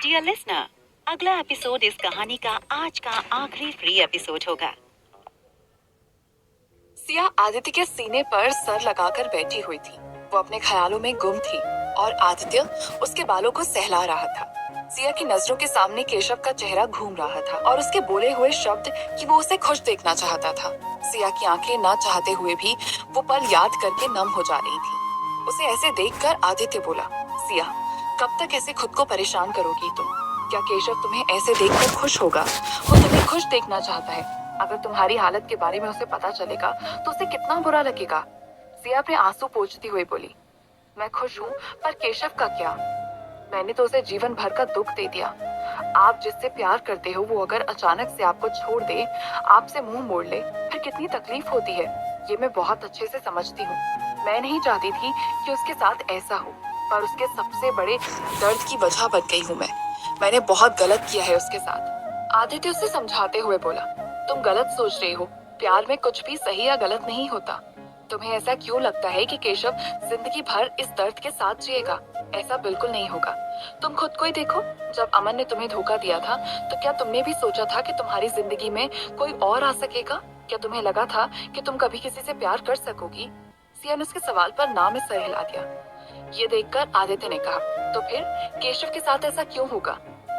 Dear listener, अगला episode इस कहानी का आज का आखिरी फ्री एपिसोड होगा। सिया आदित्य के सीने पर सर लगाकर बैठी हुई थी। वो अपने ख्यालों में गुम थी और आदित्य उसके बालों को सहला रहा था। सिया की नजरों के सामने केशव का चेहरा घूम रहा था और उसके बोले हुए शब्द कि वो उसे खुश देखना चाहता था। सिया की आंखें ना चाहते हुए भी वो पल याद करके नम हो जा रही थी। उसे ऐसे देखकर आदित्य बोला, सिया, कब तक ऐसे खुद को परेशान करोगी तुम? क्या केशव तुम्हें ऐसे देखकर खुश होगा? वो तुम्हें खुश देखना चाहता है। अगर तुम्हारी हालत के बारे में उसे पता चलेगा तो उसे कितना बुरा लगेगा। सिया अपने आंसू पोंछती हुई बोली, मैं खुश हूँ, पर केशव का क्या? मैंने तो उसे जीवन भर का दुख दे दिया। आप जिससे प्यार करते हो वो अगर अचानक से आपको छोड़ दे, आपसे मुंह मोड़ ले, फिर कितनी तकलीफ होती है, ये मैं बहुत अच्छे से समझती हूँ। मैं नहीं चाहती थी कि उसके साथ ऐसा हो, पर उसके सबसे बड़े दर्द की वजह बन गई हूँ मैं। मैंने बहुत गलत किया है उसके साथ। आदित्य उसे समझाते हुए बोला, तुम गलत सोच रही हो। प्यार में कुछ भी सही या गलत नहीं होता। तुम्हें ऐसा क्यों लगता है कि केशव जिंदगी भर इस दर्द के साथ जिएगा? ऐसा बिल्कुल नहीं होगा। तुम खुद को ही देखो, जब अमन ने तुम्हें धोखा दिया था तो क्या तुमने भी सोचा था कि तुम्हारी जिंदगी में कोई और आ सकेगा? क्या तुम्हें लगा था कि तुम कभी किसी से प्यार कर सकोगी? सिया ने उसके सवाल पर ना में सर हिला दिया। ये देखकर आदित्य ने कहा, तो फिर केशव के साथ ऐसा क्यों होगा?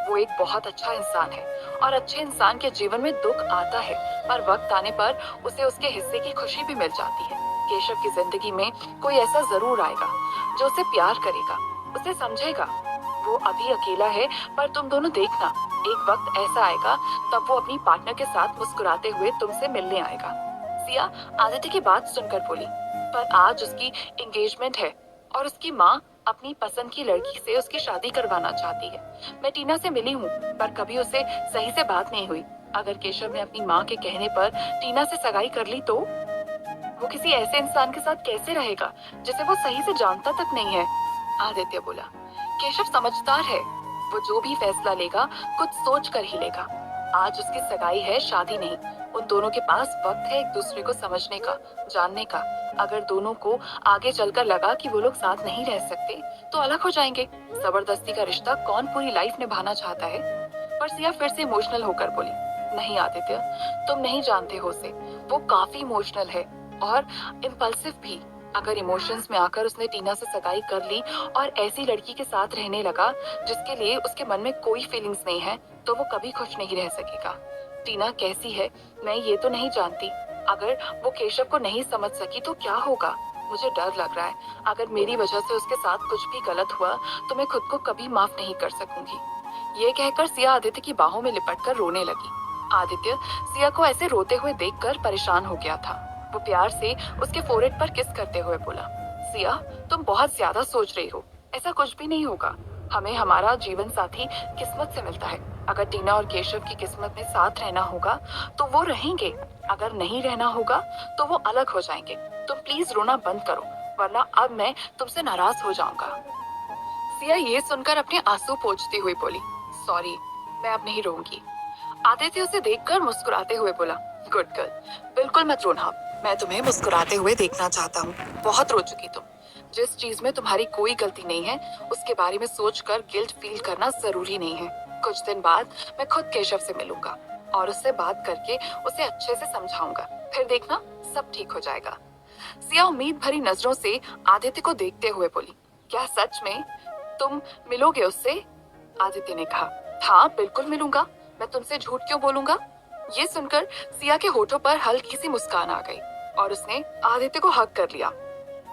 वो एक बहुत अच्छा इंसान है और अच्छे इंसान के जीवन में दुख आता है, पर वक्त आने पर उसे उसके हिस्से की खुशी भी मिल जाती है। केशव की जिंदगी में कोई ऐसा जरूर आएगा जो उसे प्यार करेगा, उसे समझेगा। वो अभी अकेला है, पर तुम दोनों देखना, एक वक्त ऐसा आएगा तब वो अपनी पार्टनर के साथ मुस्कुराते हुए तुमसे मिलने आएगा। सिया आदित्य की बात सुनकर बोली, पर आज उसकी एंगेजमेंट है और उसकी माँ अपनी पसंद की लड़की से उसकी शादी करवाना चाहती है। मैं टीना से मिली हूँ, पर कभी उसे सही से बात नहीं हुई। अगर केशव ने अपनी माँ के कहने पर टीना से सगाई कर ली तो वो किसी ऐसे इंसान के साथ कैसे रहेगा जिसे वो सही से जानता तक नहीं है? आदित्य बोला, केशव समझदार है। वो जो भी फैसला लेगा कुछ सोच कर ही लेगा। आज उसकी सगाई है, शादी नहीं। उन दोनों के पास वक्त है एक दूसरे को समझने का, जानने का। अगर दोनों को आगे चलकर लगा कि वो लोग साथ नहीं रह सकते तो अलग हो जाएंगे। जबरदस्ती का रिश्ता कौन पूरी लाइफ निभाना चाहता है? पर सिया फिर से इमोशनल होकर बोली, नहीं आदित्य, तुम नहीं जानते हो उसे। वो काफी इमोशनल है और इम्पल्सिव भी। अगर इमोशंस में आकर उसने टीना से सगाई कर ली और ऐसी लड़की के साथ रहने लगा जिसके लिए उसके मन में कोई फीलिंग्स नहीं है, तो वो कभी खुश नहीं रह सकेगा। टीना कैसी है मैं ये तो नहीं जानती। अगर वो केशव को नहीं समझ सकी तो क्या होगा? मुझे डर लग रहा है, अगर मेरी वजह से उसके साथ कुछ भी गलत हुआ तो मैं खुद को कभी माफ नहीं कर सकूंगी। ये कहकर सिया आदित्य की बाहों में लिपटकर रोने लगी। आदित्य सिया को ऐसे रोते हुए देखकर परेशान हो गया था। वो प्यार से उसके फोrehead पर किस करते हुए बोला, सिया, तुम बहुत ज्यादा सोच रही हो। ऐसा कुछ भी नहीं होगा। हमें हमारा जीवन साथी किस्मत से मिलता है। अगर टीना और केशव की किस्मत में साथ रहना होगा तो वो रहेंगे, अगर नहीं रहना होगा तो वो अलग हो जाएंगे। तुम प्लीज रोना बंद करो, वरना अब मैं तुमसे नाराज हो जाऊंगा। सिया ये सुनकर अपने आंसू पोंछती हुई बोली, सॉरी, मैं अब नहीं रोऊंगी। आदित्य उसे देखकर मुस्कुराते हुए बोला, गुड गर्ल, बिल्कुल मत रोना। मैं तुम्हें मुस्कुराते हुए देखना चाहता हूँ। बहुत रो चुकी तुम। जिस चीज में तुम्हारी कोई गलती नहीं है उसके बारे में सोचकर गिल्ट फील करना जरूरी नहीं है। कुछ दिन बाद मैं खुद केशव से मिलूंगा और उससे बात करके उसे अच्छे से समझाऊंगा, फिर देखना सब ठीक हो जाएगा। सिया उम्मीद भरी नजरों से आदित्य को देखते हुए बोली, क्या सच में तुम मिलोगे उससे? आदित्य ने कहा, हाँ बिल्कुल मिलूंगा। मैं तुमसे झूठ क्यों बोलूंगा? ये सुनकर सिया के होठों पर हल्की सी मुस्कान आ गई और उसने आदित्य को हग कर लिया।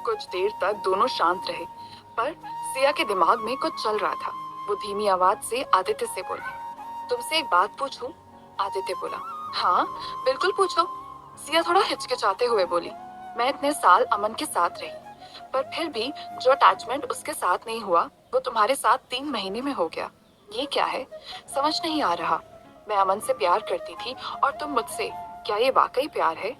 कुछ देर तक दोनों शांत रहे, पर सिया के दिमाग में कुछ चल रहा था। वो धीमी आवाज से आदित्य से बोली, तुमसे एक बात पूछूं? आदित्य बोला, हाँ बिल्कुल पूछो। सिया थोड़ा हिचकिचाते हुए बोली, मैं इतने साल अमन के साथ रही, पर फिर भी जो अटैचमेंट उसके साथ नहीं हुआ वो तुम्हारे साथ 3 महीने में हो गया। ये क्या है? समझ नहीं आ रहा। मैं अमन से प्यार करती थी और तुम मुझसे। क्या ये वाकई प्यार है?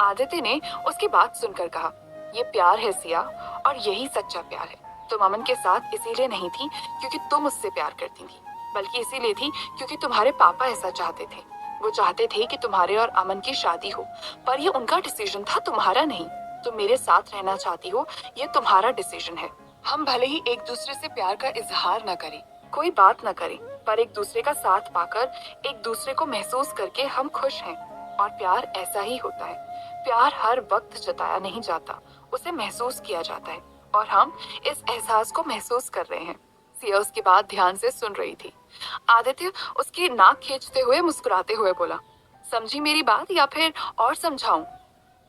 आदित्य ने उसकी बात सुनकर कहा, ये प्यार है सिया, और यही सच्चा प्यार है। तुम अमन के साथ इसीलिए नहीं थी क्योंकि तुम उससे प्यार करती थी, बल्कि इसीलिए थी क्योंकि तुम्हारे पापा ऐसा चाहते थे। वो चाहते थे कि तुम्हारे और अमन की शादी हो, पर ये उनका डिसीजन था, तुम्हारा नहीं। तुम मेरे साथ रहना चाहती हो, ये तुम्हारा डिसीजन है। हम भले ही एक दूसरे से प्यार का इजहार न करें, कोई बात न करें, पर एक दूसरे का साथ पाकर, एक दूसरे को महसूस करके हम खुश हैं। और प्यार ऐसा ही होता है। प्यार हर वक्त जताया नहीं जाता, उसे महसूस किया जाता है, और हम इस एहसास को महसूस कर रहे हैं। सिया उसकी बात ध्यान से सुन रही थी। आदित्य उसकी नाक खींचते हुए मुस्कुराते हुए बोला, समझी मेरी बात या फिर और समझाऊं?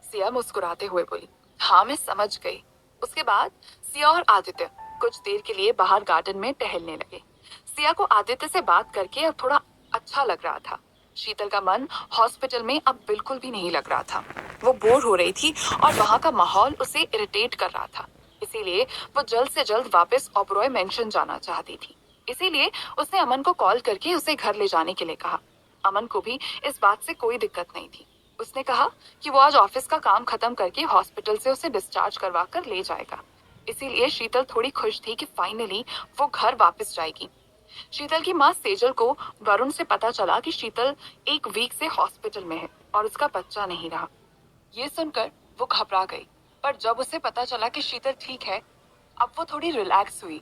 सिया मुस्कुराते हुए बोली, हाँ मैं समझ गई। उसके बाद सिया और आदित्य कुछ देर के लिए बाहर गार्डन में टहलने लगे। सिया को आदित्य से बात करके अब थोड़ा अच्छा लग रहा था। शीतल का मन हॉस्पिटल में अब बिल्कुल भी नहीं लग रहा था। वो बोर हो रही थी और वहाँ का माहौल उसे इरिटेट कर रहा था। इसीलिए वो जल्द से जल्द वापस ओबरॉय मेंशन जाना चाहती थी। इसीलिए उसने अमन को कॉल करके उसे घर ले जाने के लिए कहा। अमन को भी इस बात से कोई दिक्कत नहीं थी। उसने कहा कि वो आज ऑफिस का काम खत्म करके हॉस्पिटल से उसे डिस्चार्ज करवा कर ले जाएगा। इसीलिए शीतल थोड़ी खुश थी कि फाइनली वो घर वापस जाएगी। शीतल की माँ सेजल को वरुण से पता चला कि शीतल एक वीक से हॉस्पिटल में है और उसका बच्चा नहीं रहा। ये सुनकर वो घबरा गई, पर जब उसे पता चला कि शीतल ठीक है, अब वो थोड़ी रिलैक्स हुई।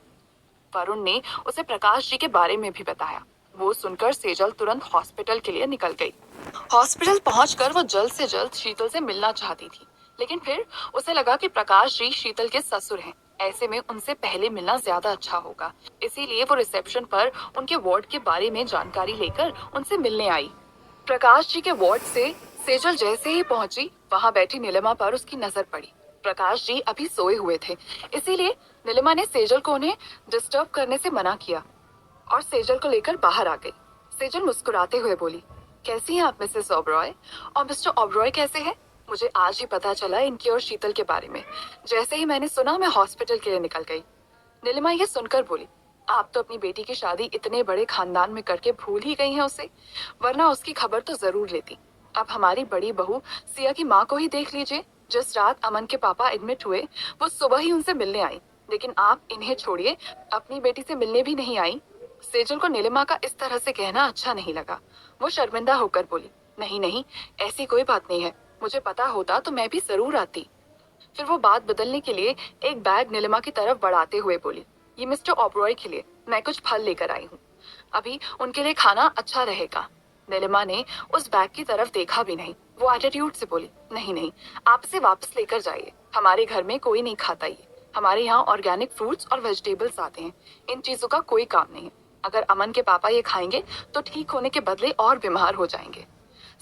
वरुण ने उसे प्रकाश जी के बारे में भी बताया। वो सुनकर सेजल तुरंत हॉस्पिटल के लिए निकल गई। हॉस्पिटल पहुंचकर वो जल्द से जल्द शीतल से मिलना चाहती थी, लेकिन फिर उसे लगा कि प्रकाश जी शीतल के ससुर हैं, ऐसे में उनसे पहले मिलना ज्यादा अच्छा होगा। इसीलिए वो रिसेप्शन पर उनके वार्ड के बारे में जानकारी लेकर उनसे मिलने आई। प्रकाश जी के वार्ड से सेजल जैसे ही पहुंची, वहां बैठी नीलिमा पर उसकी नजर पड़ी। प्रकाश जी अभी सोए हुए थे, इसीलिए नीलिमा ने सेजल को उन्हें डिस्टर्ब करने से मना किया और सेजल को लेकर बाहर आ गई। सेजल मुस्कुराते हुए बोली, कैसी हैं आप मिसेस ओबरॉय? और मिस्टर ओबरॉय कैसे हैं? मुझे आज ही पता चला इनकी और शीतल के बारे में। जैसे ही मैंने सुना, मैं हॉस्पिटल के लिए निकल गई। नीलिमा ये सुनकर बोली, आप तो अपनी बेटी की शादी इतने बड़े खानदान में करके भूल ही गई हैं उसे, वरना उसकी खबर तो जरूर लेती। अब हमारी बड़ी बहू सिया की माँ को ही देख लीजिए। जिस रात अमन के पापा एडमिट हुए, वो सुबह ही उनसे मिलने आई, लेकिन आप इन्हें छोड़िए, अपनी बेटी से मिलने भी नहीं आई। सेजल को नीलिमा का इस तरह से कहना अच्छा नहीं लगा। वो शर्मिंदा होकर बोली, नहीं नहीं, ऐसी कोई बात नहीं है, मुझे पता होता तो मैं भी जरूर आती। फिर वो बात बदलने के लिए एक बैग नीलिमा की तरफ बढ़ाते हुए बोली, ये मिस्टर ओबरॉय के लिए मैं कुछ फल लेकर आई हूँ, अभी उनके लिए खाना अच्छा रहेगा। नीलिमा ने उस बैग की तरफ देखा भी नहीं। वो एटीट्यूड से बोली, नहीं नहीं, आप इसे वापस लेकर जाइए, हमारे घर में कोई नहीं खाता ये। हमारे यहाँ ऑर्गेनिक फ्रूट्स और वेजिटेबल्स आते हैं, इन चीजों का कोई काम नहीं है। अगर अमन के पापा ये खाएंगे तो ठीक होने के बदले और बीमार हो जाएंगे।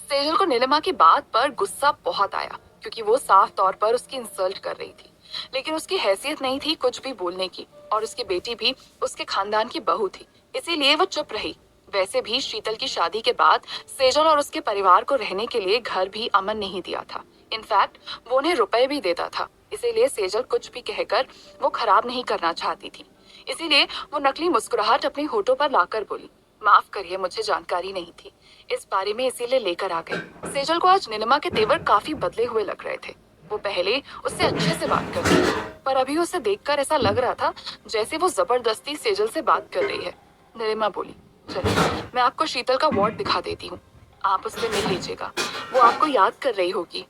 सेजल को नीलिमा की बात पर गुस्सा बहुत आया, क्योंकि वो साफ तौर पर उसकी इंसल्ट कर रही थी, लेकिन उसकी हैसियत नहीं थी कुछ भी बोलने की, और उसकी बेटी भी उसके खानदान की बहू थी, इसीलिए वो चुप रही। वैसे भी शीतल की शादी के बाद सेजल और उसके परिवार को रहने के लिए घर भी अमन नहीं दिया था। इनफैक्ट वो उन्हें रुपए भी देता था, इसीलिए सेजल कुछ भी कहकर वो खराब नहीं करना चाहती थी। इसीलिए वो नकली मुस्कुराहट अपने होठों पर लाकर बोली, माफ करिए, मुझे जानकारी नहीं थी इस बारे में, इसीलिए लेकर आ गई। सेजल को आज नीलिमा के तेवर काफी बदले हुए लग रहे थे। वो पहले उससे अच्छे से बात करती थी, पर अभी उसे देखकर ऐसा लग रहा था जैसे वो जबरदस्ती सेजल से बात कर रही है। नीलिमा बोली, चलिए मैं आपको शीतल का वार्ड दिखा देती हूँ, आप उससे मिल लीजिएगा, वो आपको याद कर रही होगी।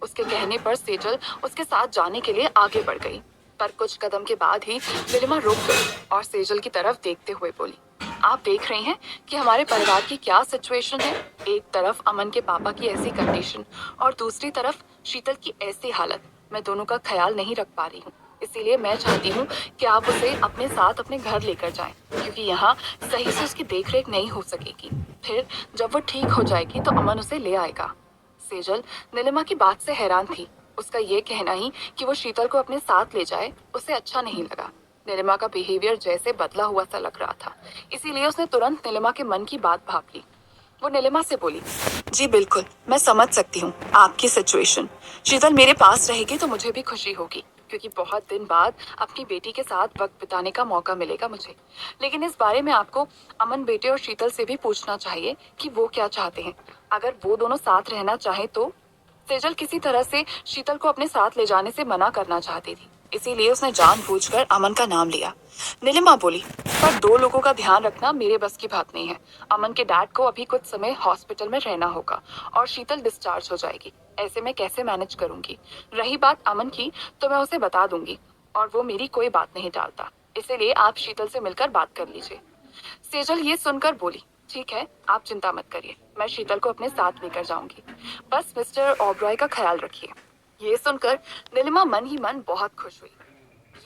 उसके कहने पर सेजल उसके साथ जाने के लिए आगे बढ़ गई, पर कुछ कदम के बाद ही नीलिमा रुक गई और सेजल की तरफ देखते हुए बोली, आप देख रहे हैं कि हमारे परिवार की क्या सिचुएशन है। एक तरफ अमन के पापा की ऐसी कंडीशन और दूसरी तरफ शीतल की ऐसी हालत। मैं दोनों का ख्याल नहीं रख पा रही हूँ, इसीलिए मैं चाहती हूँ कि आप उसे अपने साथ अपने घर लेकर जाएं, क्योंकि यहाँ सही से उसकी देखरेख नहीं हो सकेगी। फिर जब वो ठीक हो जाएगी तो अमन उसे ले आएगा। सेजल नीलिमा की बात से हैरान थी। उसका ये कहना ही कि वो शीतल को अपने साथ ले जाए उसे अच्छा नहीं लगा। नीलिमा का बिहेवियर जैसे बदला हुआ सा लग रहा था, इसीलिए उसने तुरंत नीलिमा के मन की बात भाप ली। वो नीलिमा से बोली, जी बिल्कुल, मैं समझ सकती हूँ आपकी सिचुएशन। शीतल मेरे पास रहेगी तो मुझे भी खुशी होगी, क्योंकि बहुत दिन बाद अपनी बेटी के साथ वक्त बिताने का मौका मिलेगा मुझे। लेकिन इस बारे में आपको अमन बेटे और शीतल से भी पूछना चाहिए कि वो क्या चाहते हैं। अगर वो दोनों साथ रहना चाहे तो। सेजल किसी तरह से शीतल को अपने साथ ले जाने से मना करना चाहती थी, इसीलिए उसने जानबूझकर अमन का नाम लिया। नीलिमा बोली, पर दो लोगों का ध्यान रखना मेरे बस की बात नहीं है। अमन के डैड को अभी कुछ समय हॉस्पिटल में रहना होगा और शीतल डिस्चार्ज हो जाएगी, ऐसे में कैसे मैनेज करूंगी। रही बात अमन की, तो मैं उसे बता दूंगी और वो मेरी कोई बात नहीं टालता, इसीलिए आप शीतल से मिलकर बात कर लीजिए। सेजल ये सुनकर बोली, ठीक है, आप चिंता मत करिए, मैं शीतल को अपने साथ लेकर जाऊंगी। बस मिस्टर ओबरॉय का ख्याल रखिए। ये सुनकर नीलिमा मन ही मन बहुत खुश हुई।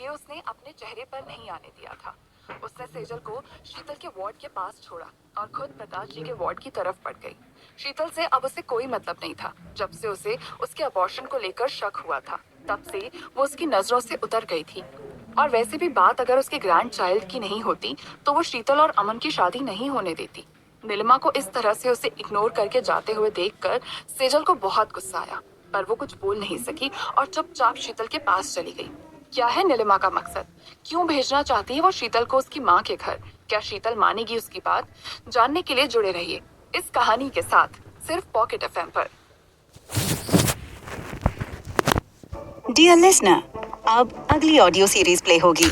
ये उसने अपने चेहरे पर नहीं आने दिया था। उसने सेजल को शीतल के वार्ड के पास छोड़ा और खुद प्रकाश जी के वार्ड की तरफ बढ़ गई। शीतल से अब उसे कोई मतलब नहीं था। जब से उसे उसके अबॉर्शन को लेकर शक हुआ था, तब से वो उसकी नजरों से उतर गई थी। और वैसे भी बात अगर उसके ग्रैंड चाइल्ड की नहीं होती तो वो शीतल और अमन की शादी नहीं होने देती। नीलिमा को इस तरह से उसे इग्नोर करके जाते हुए देखकर सेजल को बहुत गुस्सा आया, पर वो कुछ बोल नहीं सकी और चुपचाप शीतल के पास चली गई। क्या है नीलिमा का मकसद? क्यों भेजना चाहती है वो शीतल को उसकी माँ के घर? क्या शीतल मानेगी उसकी बात? जानने के लिए जुड़े रहिए इस कहानी के साथ, सिर्फ पॉकेट एफएम पर। डियर लिसनर, अब अगली ऑडियो सीरीज प्ले होगी।